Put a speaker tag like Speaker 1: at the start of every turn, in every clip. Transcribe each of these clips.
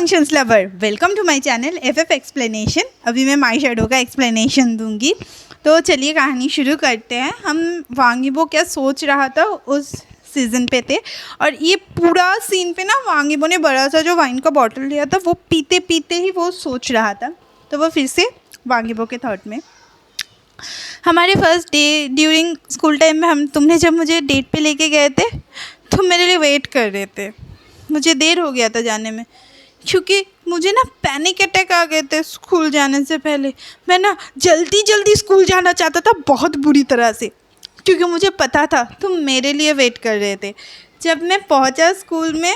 Speaker 1: Functions lover, welcome to my channel FF explanation. अभी मैं माई shadow का एक्सप्लेनेशन दूंगी। तो चलिए कहानी शुरू करते हैं। हम वांगीबो क्या सोच रहा था उस सीज़न पे थे, और ये पूरा सीन पे ना वांगीबो ने बड़ा सा जो वाइन का बॉटल लिया था वो पीते पीते ही वो सोच रहा था। तो वो फिर से वांगीबो के थॉट में हमारे first day during school time में तुमने जब मुझे डेट पे लेके गए थे तो मेरे लिए वेट कर रहे थे। मुझे देर हो गया था जाने में क्योंकि मुझे ना पैनिक अटैक आ गए थे स्कूल जाने से पहले। मैं ना जल्दी जल्दी स्कूल जाना चाहता था बहुत बुरी तरह से, क्योंकि मुझे पता था तुम मेरे लिए वेट कर रहे थे। जब मैं पहुंचा स्कूल में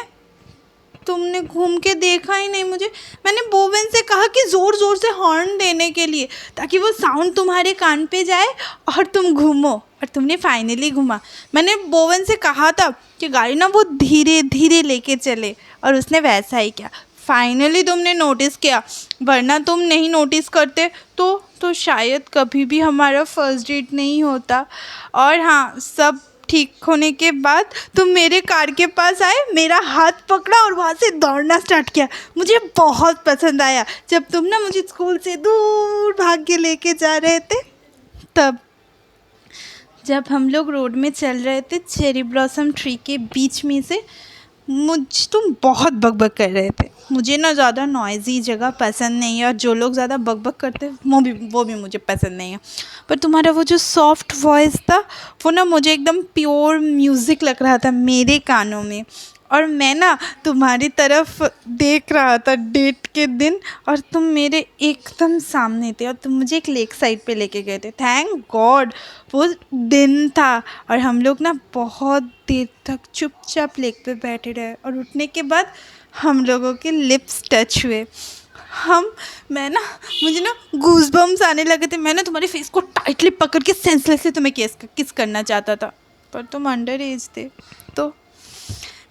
Speaker 1: तुमने घूम के देखा ही नहीं मुझे। मैंने बोवेन से कहा कि ज़ोर ज़ोर से हॉर्न देने के लिए, ताकि वो साउंड तुम्हारे कान पे जाए और तुम घूमो, और तुमने फाइनली घूमा। मैंने बोवेन से कहा था कि गाड़ी ना वो धीरे धीरे लेके चले, और उसने वैसा ही किया। फाइनली तुमने नोटिस किया, वरना तुम नहीं नोटिस करते तो शायद कभी भी हमारा फर्स्ट डेट नहीं होता। और हाँ, सब ठीक होने के बाद तुम मेरे कार के पास आए, मेरा हाथ पकड़ा और वहाँ से दौड़ना स्टार्ट किया। मुझे बहुत पसंद आया जब तुम ना मुझे स्कूल से दूर भाग के लेके जा रहे थे। तब जब हम लोग रोड में चल रहे थे चेरी ब्लॉसम ट्री के बीच में से, तुम बहुत बकबक कर रहे थे। मुझे ना ज़्यादा नॉइज़ी जगह पसंद नहीं है, और जो लोग ज़्यादा बकबक करते हैं वो भी मुझे पसंद नहीं है। पर तुम्हारा वो जो सॉफ्ट वॉइस था वो ना मुझे एकदम प्योर म्यूज़िक लग रहा था मेरे कानों में। और मैं ना तुम्हारी तरफ देख रहा था डेट के दिन, और तुम मेरे एकदम सामने थे, और तुम मुझे एक लेक साइड पे लेके गए थे। थैंक गॉड वो दिन था, और हम लोग ना बहुत देर तक चुपचाप लेक पे बैठे रहे, और उठने के बाद हम लोगों के लिप्स टच हुए। मुझे ना गूज़बम्स आने लगे थे। मैंने तुम्हारे फेस को टाइटली पकड़ के सेंसलेसली तुम्हें किस करना चाहता था, पर तुम अंडर एज थे तो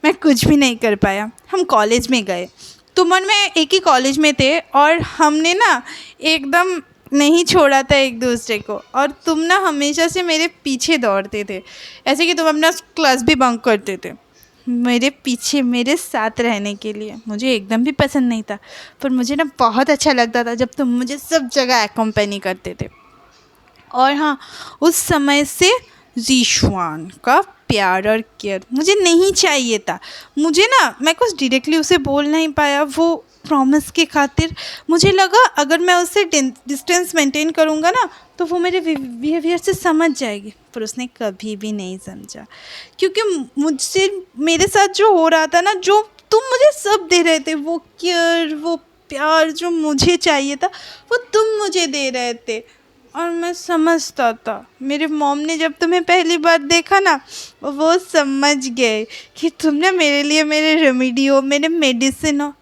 Speaker 1: मैं कुछ भी नहीं कर पाया। हम कॉलेज में गए, तुम और मैं एक ही कॉलेज में थे, और हमने ना एकदम नहीं छोड़ा था एक दूसरे को। और तुम ना हमेशा से मेरे पीछे दौड़ते थे, ऐसे कि तुम अपना क्लास भी बंक करते थे मेरे पीछे मेरे साथ रहने के लिए। मुझे एकदम भी पसंद नहीं था, पर मुझे ना बहुत अच्छा लगता था जब तुम मुझे सब जगह एक्कम्पैनी करते थे। और हाँ, उस समय से ज़ीशुआन का प्यार और केयर मुझे नहीं चाहिए था। मैं कुछ डायरेक्टली उसे बोल नहीं पाया वो प्रॉमिस के खातिर। मुझे लगा अगर मैं उससे डिस्टेंस मेंटेन करूँगा ना तो वो मेरे बिहेवियर से समझ जाएगी, पर उसने कभी भी नहीं समझा। क्योंकि मुझसे मेरे साथ जो हो रहा था ना, जो तुम मुझे सब दे रहे थे, वो केयर वो प्यार जो मुझे चाहिए था वो तुम मुझे दे रहे थे, और मैं समझता था। मेरे मॉम ने जब तुम्हें पहली बार देखा ना, वो समझ गए कि तुमने मेरे लिए मेरे रेमेडी हो, मेरे मेडिसिन हो।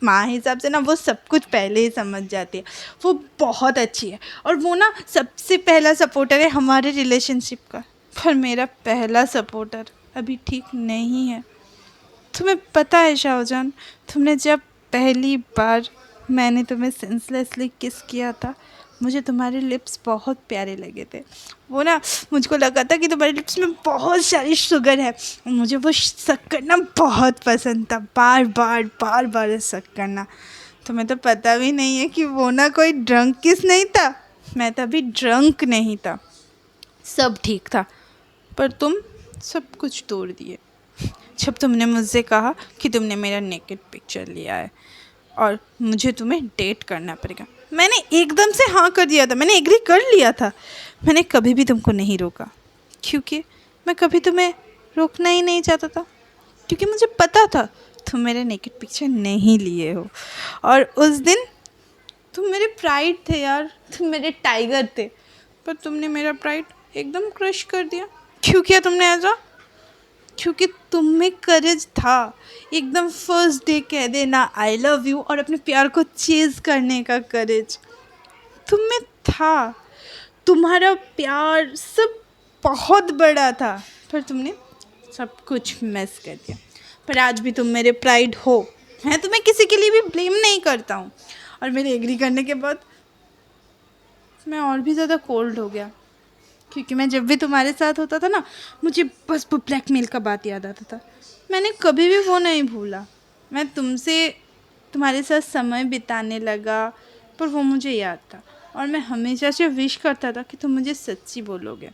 Speaker 1: माँ हिसाब से ना वो सब कुछ पहले ही समझ जाती है। वो बहुत अच्छी है, और वो ना सबसे पहला सपोर्टर है हमारे रिलेशनशिप का। पर मेरा पहला सपोर्टर अभी ठीक नहीं है। तुम्हें पता है शाहजहान, तुमने जब पहली बार मैंने तुम्हें सेंसलेसली किस किया था, मुझे तुम्हारे लिप्स बहुत प्यारे लगे थे। वो ना मुझको लगा था कि तुम्हारे लिप्स में बहुत सारी शुगर है, और मुझे वो सक करना बहुत पसंद था, बार बार सक करना। तुम्हें तो पता भी नहीं है कि वो ना कोई ड्रंक किस नहीं था। मैं तभी ड्रंक नहीं था, सब ठीक था, पर तुम सब कुछ तोड़ दिए जब तुमने मुझसे कहा कि तुमने मेरा नेकेड पिक्चर लिया है और मुझे तुम्हें डेट करना पड़ेगा। मैंने एकदम से हाँ कर दिया था, मैंने एग्री कर लिया था। मैंने कभी भी तुमको नहीं रोका, क्योंकि मैं कभी तुम्हें रोकना ही नहीं चाहता था, क्योंकि मुझे पता था तुम मेरे नेकेड पिक्चर नहीं लिए हो। और उस दिन तुम मेरे प्राइड थे यार, तुम मेरे टाइगर थे, पर तुमने मेरा प्राइड एकदम क्रश कर दिया। क्यों किया तुमने ऐसा? क्योंकि तुम में करेज था एकदम फर्स्ट डे कह देना आई लव यू, और अपने प्यार को चेज़ करने का करेज तुम में था। तुम्हारा प्यार सब बहुत बड़ा था, पर तुमने सब कुछ मिस कर दिया। पर आज भी तुम मेरे प्राइड हो। मैं तुम्हें किसी के लिए भी ब्लेम नहीं करता हूँ, और मेरे एग्री करने के बाद मैं और भी ज़्यादा कोल्ड हो गया, क्योंकि मैं जब भी तुम्हारे साथ होता था ना, मुझे बस वो ब्लैकमेल का बात याद आता था। मैंने कभी भी वो नहीं भूला। मैं तुम्हारे साथ समय बिताने लगा, पर वो मुझे याद था और मैं हमेशा से विश करता था कि तुम मुझे सच्ची बोलोगे,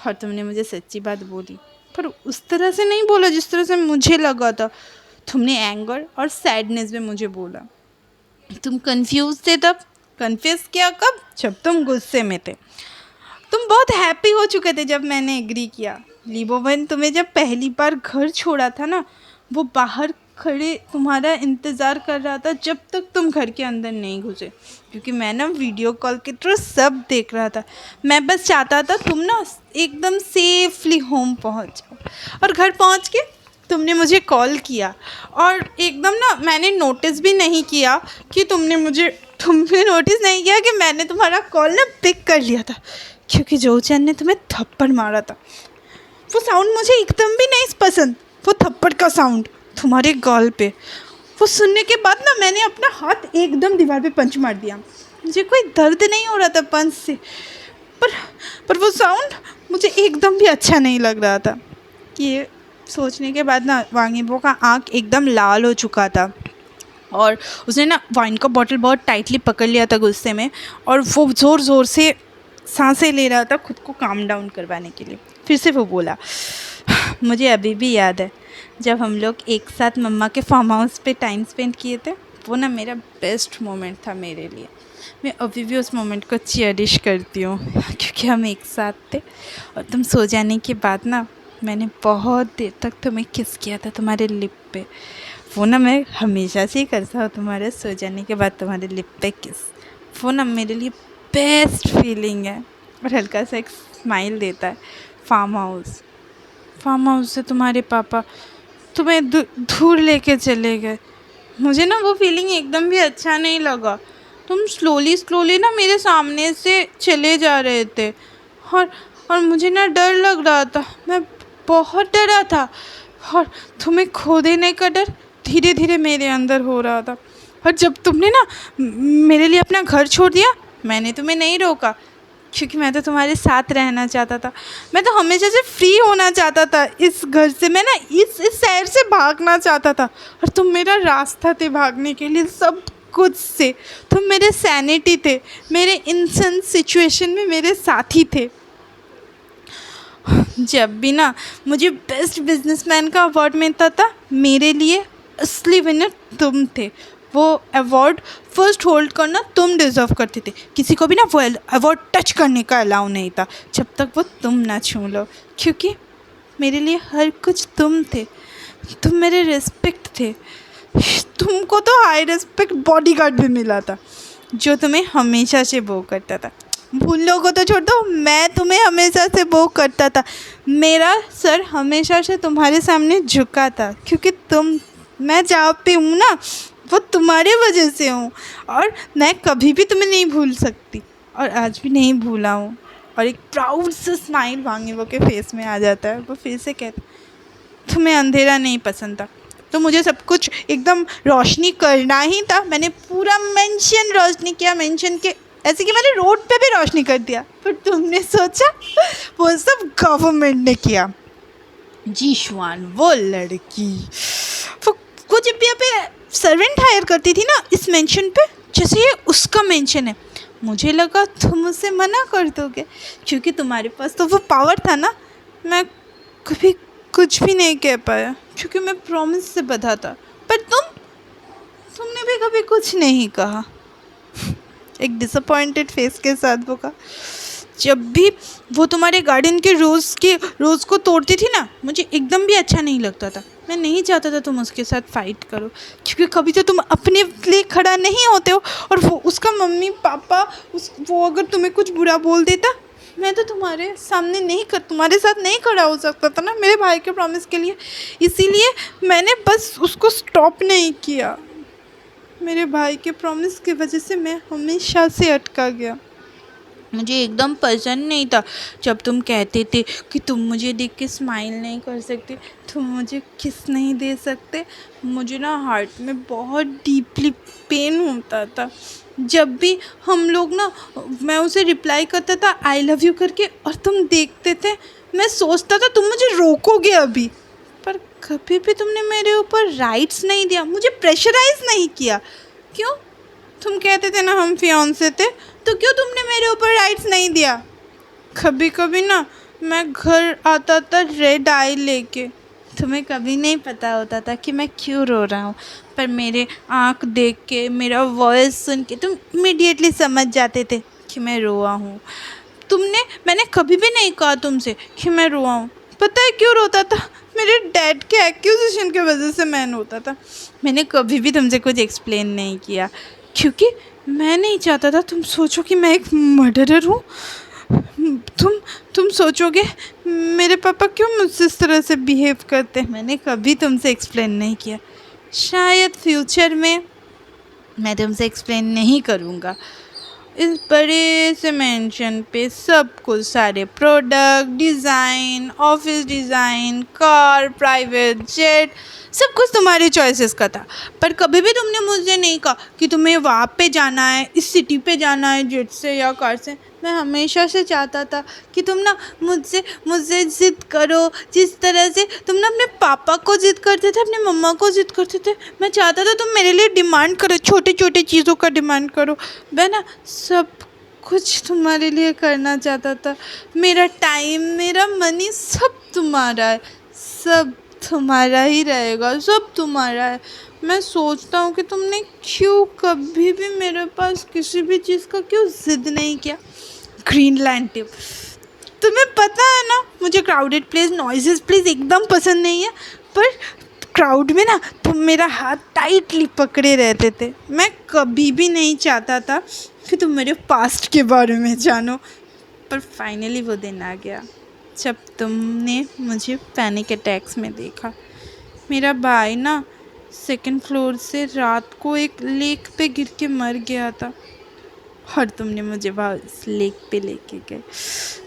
Speaker 1: और तुमने मुझे सच्ची बात बोली, पर उस तरह से नहीं बोला जिस तरह से मुझे लगा था। तुमने एंगर और सैडनेस में मुझे बोला। तुम कंफ्यूज थे तब, कन्फ्यूज किया कब? जब तुम गुस्से में थे। तुम बहुत हैप्पी हो चुके थे जब मैंने एग्री किया। लिबोवन तुम्हें जब पहली बार घर छोड़ा था ना, वो बाहर खड़े तुम्हारा इंतज़ार कर रहा था जब तक तुम घर के अंदर नहीं घुसे, क्योंकि मैं ना वीडियो कॉल के थ्रू सब देख रहा था। मैं बस चाहता था तुम ना एकदम सेफली होम पहुंच जाओ। और घर पहुंच के तुमने मुझे कॉल किया और एकदम ना मैंने नोटिस भी नहीं किया कि तुमने नोटिस नहीं किया कि मैंने तुम्हारा कॉल ना पिक कर लिया था, क्योंकि जोचन ने तुम्हें थप्पड़ मारा था। वो साउंड मुझे एकदम भी नहीं पसंद, वो थप्पड़ का साउंड तुम्हारे गाल पे। वो सुनने के बाद ना मैंने अपना हाथ एकदम दीवार पे पंच मार दिया। मुझे कोई दर्द नहीं हो रहा था पंच से, पर वो साउंड मुझे एकदम भी अच्छा नहीं लग रहा था। ये सोचने के बाद ना वांगीबो का आँख एकदम लाल हो चुका था और उसने ना वाइन का बॉटल बहुत टाइटली पकड़ लिया था गुस्से में, और वो ज़ोर ज़ोर से सांसें ले रहा था खुद को काम डाउन करवाने के लिए। फिर से वो बोला, मुझे अभी भी याद है जब हम लोग एक साथ मम्मा के फार्म हाउस पे टाइम स्पेंड किए थे। वो ना मेरा बेस्ट मोमेंट था मेरे लिए। मैं अभी भी उस मोमेंट को चेरिश करती हूँ, क्योंकि हम एक साथ थे। और तुम सो जाने के बाद ना मैंने बहुत देर तक तुम्हें किस किया था तुम्हारे लिप पे। वो ना मैं हमेशा से ही करता हूँ तुम्हारे सो जाने के बाद तुम्हारे लिप पे किस। वो ना मेरे लिए बेस्ट फीलिंग है। और हल्का सा एक स्माइल देता है। फार्म हाउस से तुम्हारे पापा तुम्हें दूर लेके चले गए। मुझे ना वो फीलिंग एकदम भी अच्छा नहीं लगा। तुम स्लोली ना मेरे सामने से चले जा रहे थे और मुझे ना डर लग रहा था। मैं बहुत डरा था और तुम्हें खो देने का डर धीरे धीरे मेरे अंदर हो रहा था। और जब तुमने ना मेरे लिए अपना घर छोड़ दिया, मैंने तुम्हें नहीं रोका, क्योंकि मैं तो तुम्हारे साथ रहना चाहता था। मैं तो हमेशा से फ्री होना चाहता था इस घर से। मैं ना इस शहर से भागना चाहता था और तुम मेरा रास्ता थे भागने के लिए सब कुछ से। तुम मेरे सैनिटी थे, मेरे इंसान सिचुएशन में मेरे साथी थे। जब भी ना मुझे बेस्ट बिजनेसमैन का अवार्ड मिलता था, मेरे लिए असली विनर तुम थे। वो अवार्ड फर्स्ट होल्ड करना तुम डिज़र्व करते थे। किसी को भी ना वो अवार्ड टच करने का अलाउ नहीं था जब तक वो तुम ना छू लो, क्योंकि मेरे लिए हर कुछ तुम थे। तुम मेरे रिस्पेक्ट थे। तुमको तो हाई रिस्पेक्ट बॉडीगार्ड भी मिला था जो तुम्हें हमेशा से वो करता था। भूल लोगों को तो छोड़ दो, मैं तुम्हें हमेशा से वो करता था। मेरा सर हमेशा से तुम्हारे सामने झुका था, क्योंकि मैं जहाँ पे हूँ ना वो तुम्हारे वजह से हूँ, और मैं कभी भी तुम्हें नहीं भूल सकती और आज भी नहीं भूला हूँ। और एक प्राउड सा स्माइल वांगीबो के फेस में आ जाता है। वो फिर से कहता, तुम्हें अंधेरा नहीं पसंद था तो मुझे सब कुछ एकदम रोशनी करना ही था। मैंने पूरा मेंशन रोशनी किया, मेंशन के ऐसे कि मैंने रोड पे भी रोशनी कर दिया, पर तुमने सोचा वो सब गवर्नमेंट ने किया। जीशुआन वो लड़की वो जब भी यहाँ पे सर्वेंट हायर करती थी ना इस मेंशन पे, जैसे ये उसका मेंशन है, मुझे लगा तुम उसे मना कर दोगे, क्योंकि तुम्हारे पास तो वो पावर था ना। मैं कभी कुछ भी नहीं कह पाया क्योंकि मैं प्रॉमिस से बंधा था, पर तुमने भी कभी कुछ नहीं कहा। एक डिसअपॉइंटेड फेस के साथ वो कहा, जब भी वो तुम्हारे गार्डन के रोज़ को तोड़ती थी ना, मुझे एकदम भी अच्छा नहीं लगता था। मैं नहीं चाहता था तुम उसके साथ फाइट करो, क्योंकि कभी तो तुम अपने लिए खड़ा नहीं होते हो। और वो उसका मम्मी पापा वो अगर तुम्हें कुछ बुरा बोल देता, मैं तो तुम्हारे साथ नहीं खड़ा हो सकता था ना मेरे भाई के प्रॉमिस के लिए। इसीलिए मैंने बस उसको स्टॉप नहीं किया। मेरे भाई के प्रॉमिस की वजह से मैं हमेशा से अटका गया। मुझे एकदम पसंद नहीं था जब तुम कहते थे कि तुम मुझे देख के स्माइल नहीं कर सकते, तुम मुझे किस नहीं दे सकते। मुझे ना हार्ट में बहुत डीपली पेन होता था जब भी हम लोग ना, मैं उसे रिप्लाई करता था आई लव यू करके और तुम देखते थे। मैं सोचता था तुम मुझे रोकोगे अभी, पर कभी भी तुमने मेरे ऊपर राइट्स नहीं दिया, मुझे प्रेशराइज नहीं किया। क्यों? तुम कहते थे ना हम फियांसे थे, तो क्यों तुमने मेरे ऊपर राइट्स नहीं दिया? कभी कभी ना मैं घर आता था रेड आई लेके, तुम्हें कभी नहीं पता होता था कि मैं क्यों रो रहा हूँ, पर मेरे आँख देख के, मेरा वॉइस सुन के तुम इमीडिएटली समझ जाते थे कि मैं रोआ हूँ। मैंने कभी भी नहीं कहा तुमसे कि मैं रोआ हूँ। पता है क्यों रोता था? मेरे डैड के एक्यूजेशन की वजह से मैं रोता था। मैंने कभी भी तुमसे कुछ एक्सप्लेन नहीं किया, क्योंकि मैं नहीं चाहता था तुम सोचो कि मैं एक मर्डरर हूँ। तुम सोचोगे मेरे पापा क्यों मुझसे इस तरह से बिहेव करते हैं। मैंने कभी तुमसे एक्सप्लेन नहीं किया। शायद फ्यूचर में मैं तुमसे एक्सप्लेन नहीं करूँगा। इस बड़े से मेंशन पे सब कुछ, सारे product, design, office design, car, private jet, सब कुछ तुम्हारे चॉइसेस का था। पर कभी भी तुमने मुझे नहीं कहा कि तुम्हें वहाँ पे जाना है, इस सिटी पे जाना है जेट से या कार से। मैं हमेशा से चाहता था कि तुम ना मुझसे ज़िद करो, जिस तरह से तुम ना अपने पापा को ज़िद करते थे, अपनी मम्मा को ज़िद करते थे। मैं चाहता था तुम मेरे लिए डिमांड करो, छोटे छोटे चीज़ों का डिमांड करो। मैं ना सब कुछ तुम्हारे लिए करना चाहता था। मेरा टाइम, मेरा मनी सब तुम्हारा है, सब तुम्हारा ही रहेगा, सब तुम्हारा है। मैं सोचता हूँ कि तुमने क्यों कभी भी मेरे पास किसी भी चीज़ का क्यों ज़िद नहीं किया। ग्रीनलैंड टिप, तुम्हें पता है ना मुझे क्राउडेड प्लेस, नॉइजेस प्लेस एकदम पसंद नहीं है, पर क्राउड में ना तुम मेरा हाथ टाइटली पकड़े रहते थे। मैं कभी भी नहीं चाहता था कि तुम मेरे पास्ट के बारे में जानो, पर फाइनली वो दिन आ गया जब तुमने मुझे पैनिक अटैक्स में देखा। मेरा भाई ना 2nd फ्लोर से रात को एक लेक पे गिर के मर गया था, और तुमने मुझे वहाँ उस लेक पे लेके गए।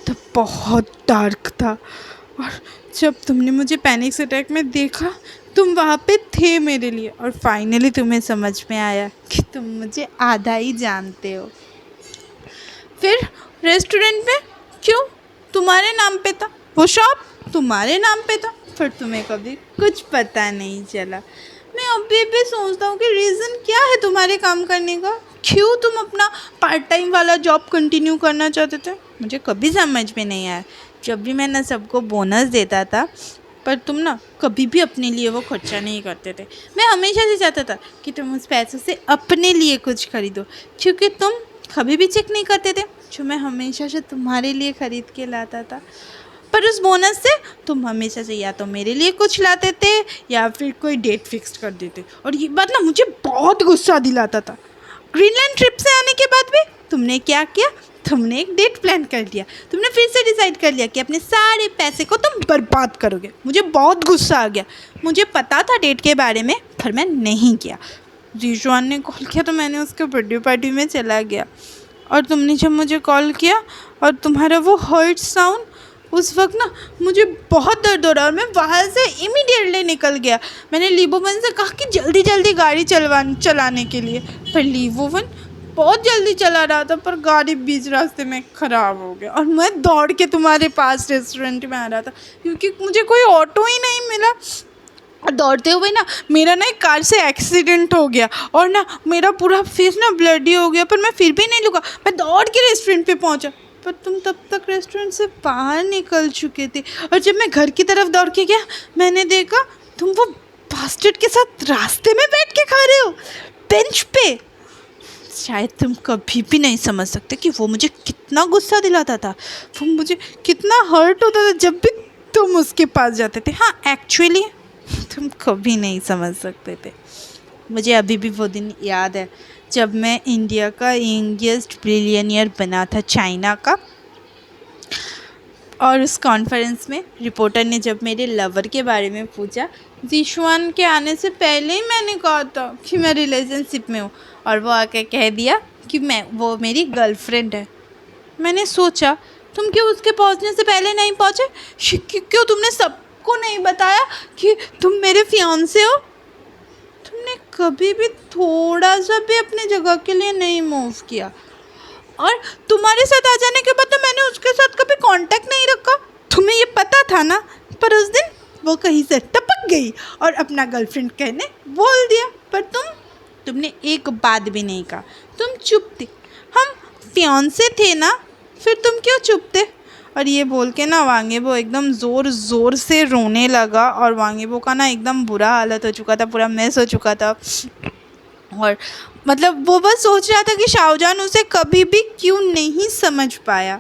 Speaker 1: तो बहुत डार्क था, और जब तुमने मुझे पैनिक अटैक में देखा, तुम वहाँ पे थे मेरे लिए, और फाइनली तुम्हें समझ में आया कि तुम मुझे आधा ही जानते हो। फिर रेस्टोरेंट में क्यों? तुम्हारे नाम पे था, वो शॉप तुम्हारे नाम पे था, फिर तुम्हें कभी कुछ पता नहीं चला। मैं अभी भी सोचता हूँ कि रीज़न क्या है तुम्हारे काम करने का। क्यों तुम अपना पार्ट टाइम वाला जॉब कंटिन्यू करना चाहते थे? मुझे कभी समझ में नहीं आया। जब भी मैं ना सबको बोनस देता था, पर तुम ना कभी भी अपने लिए वो खर्चा नहीं करते थे। मैं हमेशा से चाहता था कि तुम उस पैसों से अपने लिए कुछ खरीदो, क्योंकि तुम कभी भी चेक नहीं करते थे जो मैं हमेशा से तुम्हारे लिए ख़रीद के लाता था। पर उस बोनस से तुम हमेशा से या तो मेरे लिए कुछ लाते थे या फिर कोई डेट फिक्स कर देते, और ये बात ना मुझे बहुत गुस्सा दिलाता था। ग्रीनलैंड ट्रिप से आने के बाद भी तुमने क्या किया? तुमने एक डेट प्लान कर लिया। तुमने फिर से डिसाइड कर लिया कि अपने सारे पैसे को तुम बर्बाद करोगे। मुझे बहुत गुस्सा आ गया। मुझे पता था डेट के बारे में, पर मैं नहीं किया। जीशुआन ने कॉल किया तो मैंने उसके बर्थडे पार्टी में चला गया, और तुमने जब मुझे कॉल किया और तुम्हारा वो हर्ट साउंड, उस वक्त ना मुझे बहुत दर्द हो रहा, और मैं वहाँ से इमीडिएटली निकल गया। मैंने लीबोवन से कहा कि जल्दी जल्दी गाड़ी चलाने के लिए, पर लीबोवन बहुत जल्दी चला रहा था, पर गाड़ी बीच रास्ते में ख़राब हो गया, और मैं दौड़ के तुम्हारे पास रेस्टोरेंट में आ रहा था, क्योंकि मुझे कोई ऑटो ही नहीं मिला। और दौड़ते हुए ना मेरा ना एक कार से एक्सीडेंट हो गया, और ना मेरा पूरा फेस ना ब्लडी हो गया, पर मैं फिर भी नहीं रुका। मैं दौड़ के रेस्टोरेंट पे पहुंचा, पर तुम तब तक रेस्टोरेंट से बाहर निकल चुके थे। और जब मैं घर की तरफ दौड़ के गया, मैंने देखा तुम वो बास्टर्ड के साथ रास्ते में बैठ के खा रहे हो, बेंच पे। शायद तुम कभी भी नहीं समझ सकते कि वो मुझे कितना गुस्सा दिलाता था, वो मुझे कितना हर्ट होता था जब भी तुम उसके पास जाते थे। हाँ, एक्चुअली तुम कभी नहीं समझ सकते थे। मुझे अभी भी वो दिन याद है जब मैं इंडिया का यंगेस्ट बिलियनियर बना था, चाइना का। और उस कॉन्फ्रेंस में रिपोर्टर ने जब मेरे लवर के बारे में पूछा, जीशुआन के आने से पहले ही मैंने कहा था कि मैं रिलेशनशिप में हूँ, और वो आके कह दिया कि वो मेरी गर्लफ्रेंड है। मैंने सोचा तुम क्यों उसके पहुँचने से पहले नहीं पहुँचे? क्यों तुमने सबको नहीं बताया कि तुम मेरे फियांसे हो? तुमने कभी भी थोड़ा सा भी अपने जगह के लिए नहीं मूव किया, और तुम्हारे साथ आ जाने के बाद तो मैंने उसके साथ कभी कांटेक्ट नहीं रखा। तुम्हें ये पता था ना, पर उस दिन वो कहीं से टपक गई और अपना गर्लफ्रेंड कहने बोल दिया, पर तुमने एक बात भी नहीं कहा, तुम चुप थे। हम फियांसे थे ना, फिर तुम क्यों चुप थे? और ये बोल के ना वांगेबो एकदम ज़ोर से रोने लगा, और वांगेबो का ना एकदम बुरा हालत हो चुका था, पूरा मेस हो चुका था। और मतलब वो बस सोच रहा था कि शाहजहान उसे कभी भी क्यों नहीं समझ पाया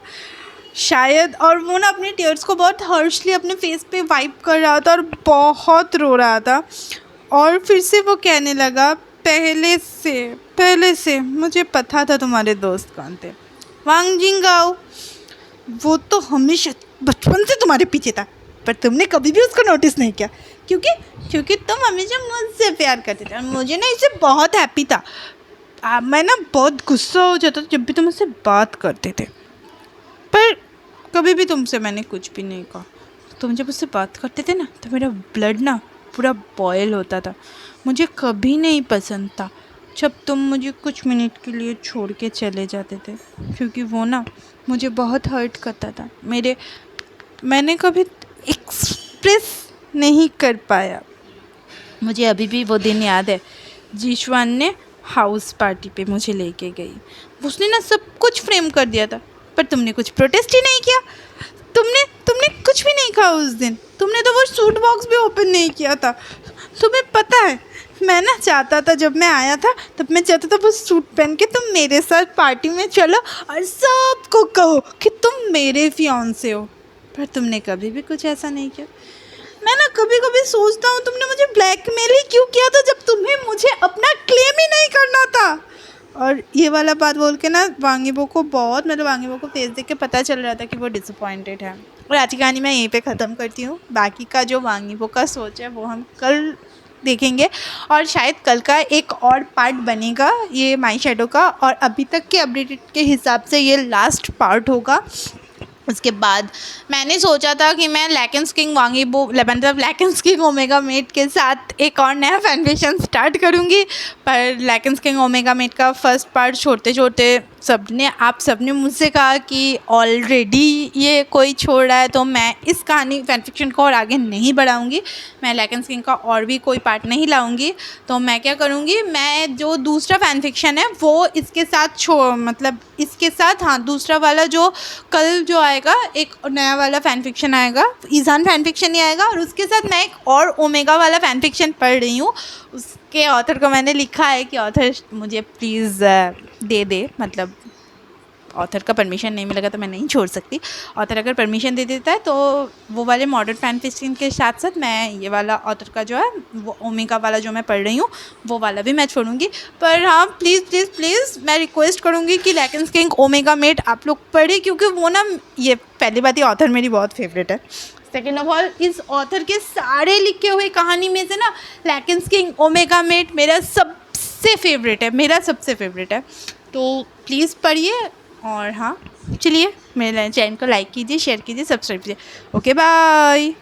Speaker 1: शायद, और वो ना अपने टीयर्स को बहुत हर्शली अपने फेस पे वाइप कर रहा था और बहुत रो रहा था। और फिर से वो कहने लगा, पहले से मुझे पता था तुम्हारे दोस्त कौन थे, वांग जिंगाओ। वो तो हमेशा बचपन से तुम्हारे पीछे था, पर तुमने कभी भी उसको नोटिस नहीं किया, क्योंकि तुम हमेशा मुझसे प्यार करते थे और मुझे ना इससे बहुत हैप्पी था। मैं ना बहुत गुस्सा हो जाता था जब भी तुम मुझसे बात करते थे, पर कभी भी तुमसे मैंने कुछ भी नहीं कहा। तुम जब उससे बात करते थे ना तो मेरा ब्लड ना पूरा बॉयल होता था। मुझे कभी नहीं पसंद था जब तुम मुझे कुछ मिनट के लिए छोड़ के चले जाते थे, क्योंकि वो ना मुझे बहुत हर्ट करता था। मैंने कभी एक्सप्रेस नहीं कर पाया। मुझे अभी भी वो दिन याद है, जीशवान ने हाउस पार्टी पे मुझे लेके गई। उसने ना सब कुछ फ्रेम कर दिया था, पर तुमने कुछ प्रोटेस्ट ही नहीं किया। तुमने कुछ भी नहीं कहा उस दिन। तुमने तो वो सूट बॉक्स भी ओपन नहीं किया था। तुम्हें पता है, मैं ना चाहता था, जब मैं आया था तब मैं चाहता था वो सूट पहन के तुम मेरे साथ पार्टी में चलो और सबको कहो कि तुम मेरे फियांसे हो, पर तुमने कभी भी कुछ ऐसा नहीं किया। मैं ना कभी कभी सोचता हूँ तुमने मुझे ब्लैकमेल ही क्यों किया था जब तुम्हें मुझे अपना क्लेम ही नहीं करना था। और ये वाला बात बोल के ना वांगीबो को फेस देख के पता चल रहा था कि वो डिसअपॉइंटेड है। और आज की कहानी मैं यहीं पे ख़त्म करती हूँ। बाकी का जो वांगीबो का सोच है वो हम कल देखेंगे, और शायद कल का एक और पार्ट बनेगा ये माई शैडो का, और अभी तक के अपडेट के हिसाब से ये लास्ट पार्ट होगा। उसके बाद मैंने सोचा था कि मैं लैकेंस किंग वांगीबो मतलब लैकेंस किंग ओमेगा मेट के साथ एक और नया फैनफिक्शन स्टार्ट करूँगी, पर लैकेंस किंग ओमेगा मेट का फर्स्ट पार्ट छोड़ते आप सबने मुझसे कहा कि ऑलरेडी ये कोई छोड़ रहा है, तो मैं इस कहानी फैनफिक्शन को और आगे नहीं बढ़ाऊँगी। मैं लैकेंस किंग का और भी कोई पार्ट नहीं लाऊँगी। तो मैं क्या करूँगी, मैं जो दूसरा फैनफिक्शन है वो इसके साथ इसके साथ दूसरा वाला जो कल जो आएगा, एक नया वाला फ़ैन आएगा, ईज़ान फ़ैन ही आएगा, और उसके साथ मैं एक और ओमेगा वाला फ़ैन पढ़ रही हूँ। उसके ऑथर को मैंने लिखा है कि ऑथर मुझे प्लीज़ दे, मतलब ऑथर का परमिशन नहीं मिलेगा तो मैं नहीं छोड़ सकती। ऑथर अगर परमिशन दे देता है तो वो वाले मॉडर्न फ़ैन के साथ साथ मैं ये वाला ऑथर का जो है वो ओमेगा वाला जो मैं पढ़ रही हूँ वो वाला भी मैं छोड़ूंगी। पर हाँ, प्लीज़ मैं रिक्वेस्ट करूँगी कि लैकेंस किंग ओमेगा मेट आप लोग पढ़े, क्योंकि वो ना, ये पहली बात, ये ऑथर मेरी बहुत फेवरेट है। सेकेंड ऑफ ऑल, इस ऑथर के सारे लिखे हुए कहानी में से ना लैकेंस किंग ओमेगा मेट मेरा सबसे फेवरेट है। तो प्लीज़ पढ़िए। और हाँ, चलिए मेरे चैनल को लाइक कीजिए, शेयर कीजिए, सब्सक्राइब कीजिए। Okay, bye.